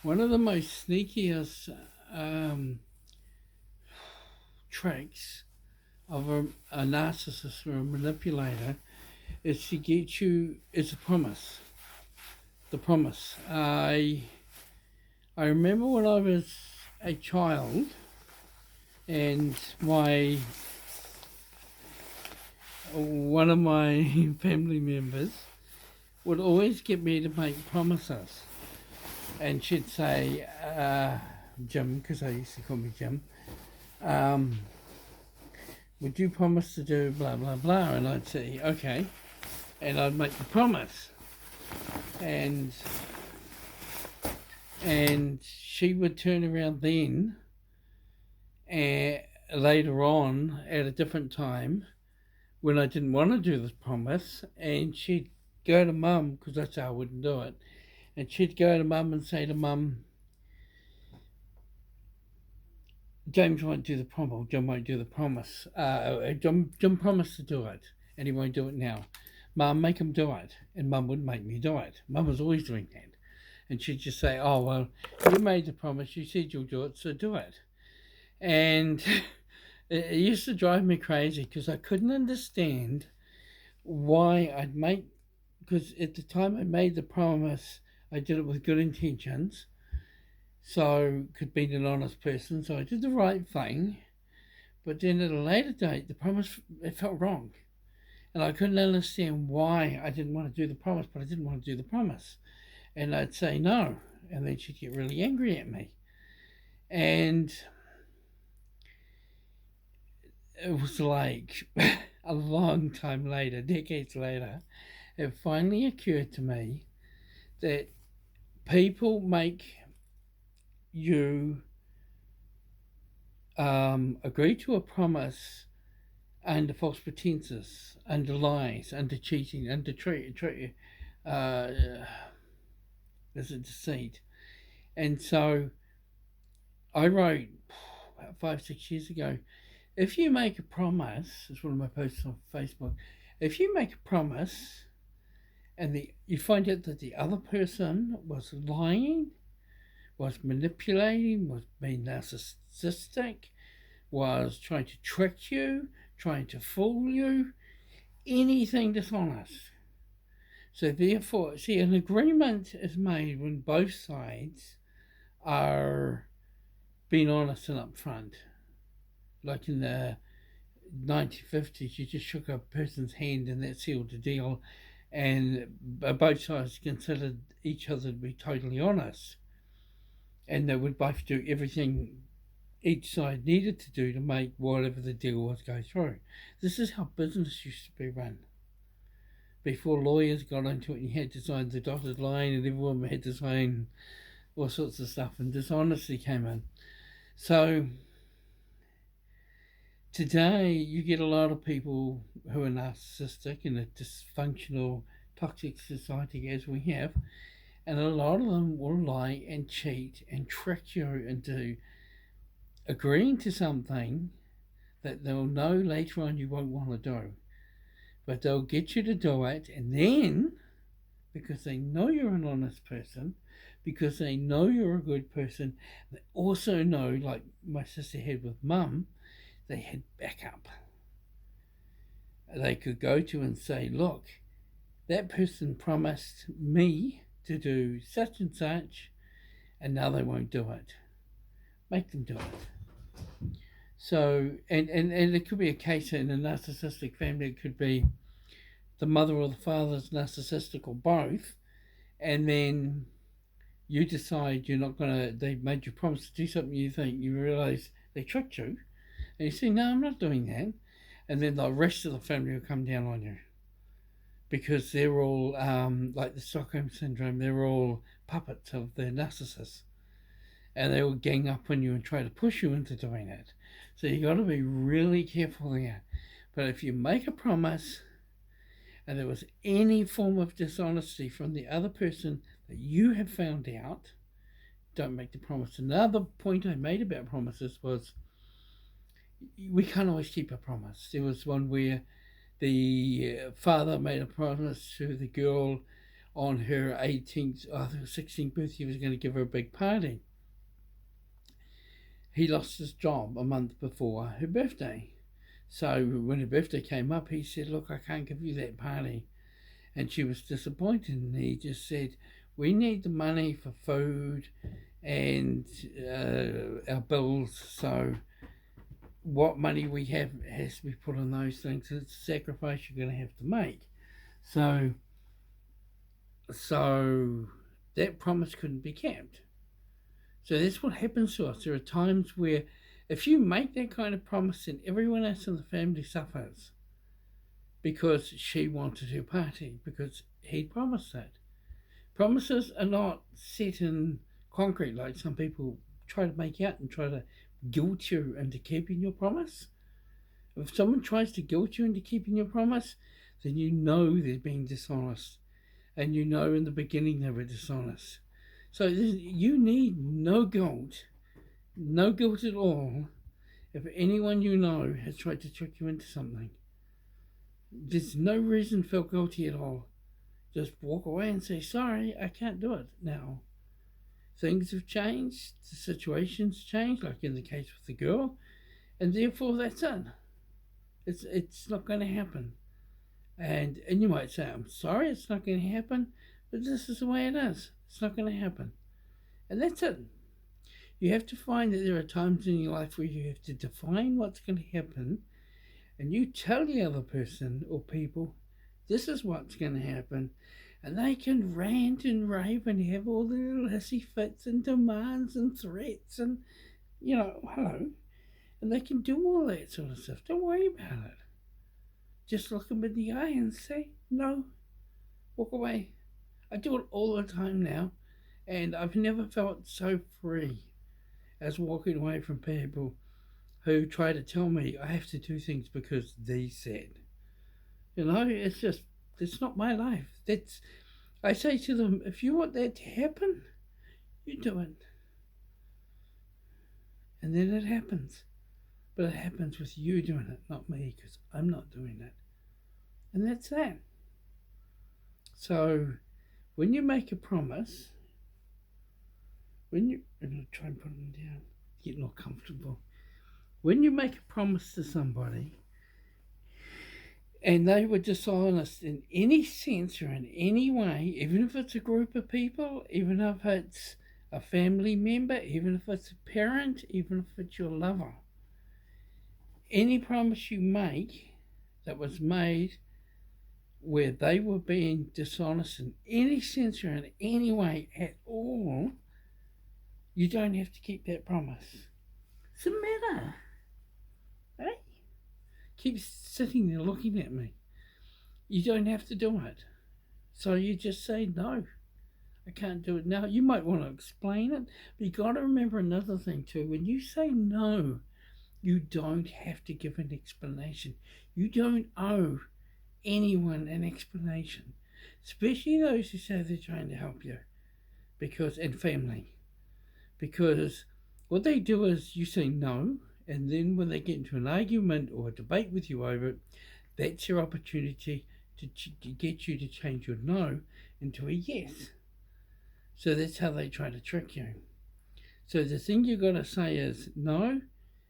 One of the most sneakiest tricks of a narcissist or a manipulator is to get you is a promise. The promise. I remember when I was a child, and my one of my family members would always get me to make promises, and she'd say, Jim, because I used to call me Jim, um, would you promise to do blah blah blah? And I'd say okay, and I'd make the promise, and she would turn around then, and later on at a different time when I didn't want to do this promise, and she'd go to mum because that's how I wouldn't do it, and she'd go to mum and say to mum, James won't do the promise. John won't do the promise. John promised to do it, and he won't do it now. Mum, make him do it, and Mum would make me do it. Mum was always doing that, and she'd just say, "Oh well, you made the promise. You said you'll do it, so do it." And it used to drive me crazy because I couldn't understand why I'd make. Because at the time I made the promise, I did it with good intentions, so could be an honest person. So I did the right thing, but then at a later date, the promise it felt wrong, and I couldn't understand why I didn't want to do the promise, but I didn't want to do the promise, and I'd say no, and then she'd get really angry at me, and it was like a long time later, decades later, it finally occurred to me that people make you agree to a promise under false pretenses, under lies, under cheating, under uh, there's a deceit. And so I wrote about 5, 6 years ago, if you make a promise, it's one of my posts on Facebook, if you make a promise and you find out that the other person was lying, was manipulating, was being narcissistic, was trying to trick you, trying to fool you, anything dishonest. So therefore, see, an agreement is made when both sides are being honest and upfront. Like in the 1950s, you just shook a person's hand and that sealed the deal, and both sides considered each other to be totally honest, and they would both do everything each side needed to do to make whatever the deal was go through. This is how business used to be run. Before lawyers got into it, you had to sign the dotted line, and everyone had to sign all sorts of stuff, and dishonesty came in. So today, you get a lot of people who are narcissistic in a dysfunctional, toxic society as we have, and a lot of them will lie and cheat and trick you into agreeing to something that they'll know later on you won't want to do. But they'll get you to do it, and then, because they know you're an honest person, because they know you're a good person, they also know, like my sister had with mum, they had backup. They could go to and say, look, that person promised me to do such and such, and now they won't do it. Make them do it. So, and it could be a case in a narcissistic family, it could be the mother or the father's narcissistic or both, and then you decide you're not going to, they made you promise to do something, you realize they tricked you, and you say, no, I'm not doing that, and then the rest of the family will come down on you because they're all, like the Stockholm Syndrome, they're all puppets of their narcissists, and they will gang up on you and try to push you into doing it. So you got to be really careful there. But if you make a promise and there was any form of dishonesty from the other person that you have found out, don't make the promise. Another point I made about promises was we can't always keep a promise. There was one where the father made a promise to the girl, on her 18th, 16th birthday, he was going to give her a big party. He lost his job a month before her birthday. So when her birthday came up, he said, look, I can't give you that party. And she was disappointed. And he just said, we need the money for food and our bills. So what money we have has to be put on those things. It's a sacrifice you're going to have to make. So that promise couldn't be kept. So that's what happens to us. There are times where if you make that kind of promise, then everyone else in the family suffers because she wanted her party, because he promised that. Promises are not set in concrete like some people try to make out and try to guilt you into keeping your promise. If someone tries to guilt you into keeping your promise, then you know they're being dishonest. And you know in the beginning they were dishonest. So you need no guilt at all if anyone you know has tried to trick you into something. There's no reason to feel guilty at all. Just walk away and say, sorry, I can't do it now. Things have changed, the situation's changed, like in the case with the girl, and therefore that's it. It's not going to happen. And you might say, I'm sorry, it's not going to happen, but this is the way it is. It's not going to happen. And that's it. You have to find that there are times in your life where you have to define what's going to happen, and you tell the other person or people, this is what's going to happen. And they can rant and rave and have all their little hissy fits and demands and threats and, hello. And they can do all that sort of stuff. Don't worry about it. Just look them in the eye and say, no, walk away. I do it all the time now, and I've never felt so free as walking away from people who try to tell me I have to do things because they said. It's not my life. I say to them, if you want that to happen, you do it. And then it happens. But it happens with you doing it, not me, because I'm not doing it. And that's that. So, when you make a promise, and I'll try and put them down, get more comfortable. When you make a promise to somebody, and they were dishonest in any sense or in any way, even if it's a group of people, even if it's a family member, even if it's a parent, even if it's your lover, any promise you make that was made where they were being dishonest in any sense or in any way at all, you don't have to keep that promise. What's the matter? Hey? Keeps sitting there looking at me. You don't have to do it. So you just say, no, I can't do it now. You might want to explain it, but you got to remember another thing too. When you say no, you don't have to give an explanation. You don't owe anyone an explanation, especially those who say they're trying to help you, and family. Because what they do is you say no, and then when they get into an argument or a debate with you over it, that's your opportunity to get you to change your no into a yes. So that's how they try to trick you. So the thing you got to say is no,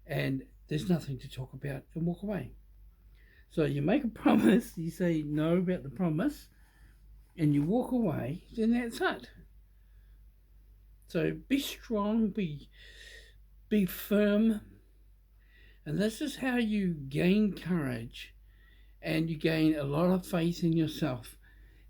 and there's nothing to talk about, and walk away. So you make a promise, you say no about the promise, and you walk away, then that's it. So be strong, be firm, and this is how you gain courage, and you gain a lot of faith in yourself,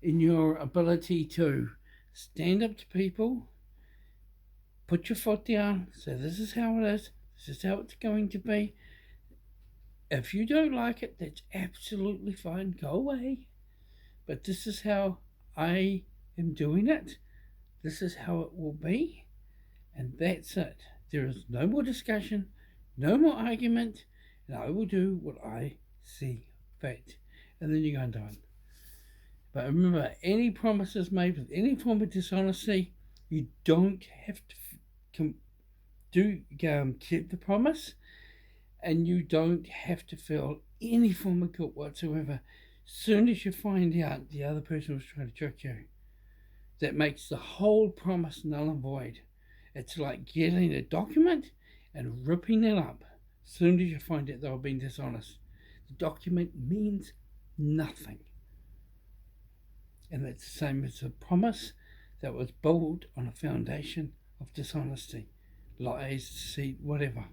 in your ability to stand up to people, put your foot down, say this is how it is, this is how it's going to be. If you don't like it, that's absolutely fine, go away. But this is how I am doing it. This is how it will be. And that's it. There is no more discussion, no more argument, and I will do what I see fit. And then you go and do it. But remember, any promises made with any form of dishonesty, you don't have to keep the promise, and you don't have to feel any form of guilt whatsoever. As soon as you find out the other person was trying to trick you, that makes the whole promise null and void. It's like getting a document and ripping it up. As soon as you find out they've been dishonest, the document means nothing. And it's the same as a promise that was built on a foundation of dishonesty, lies, deceit, whatever.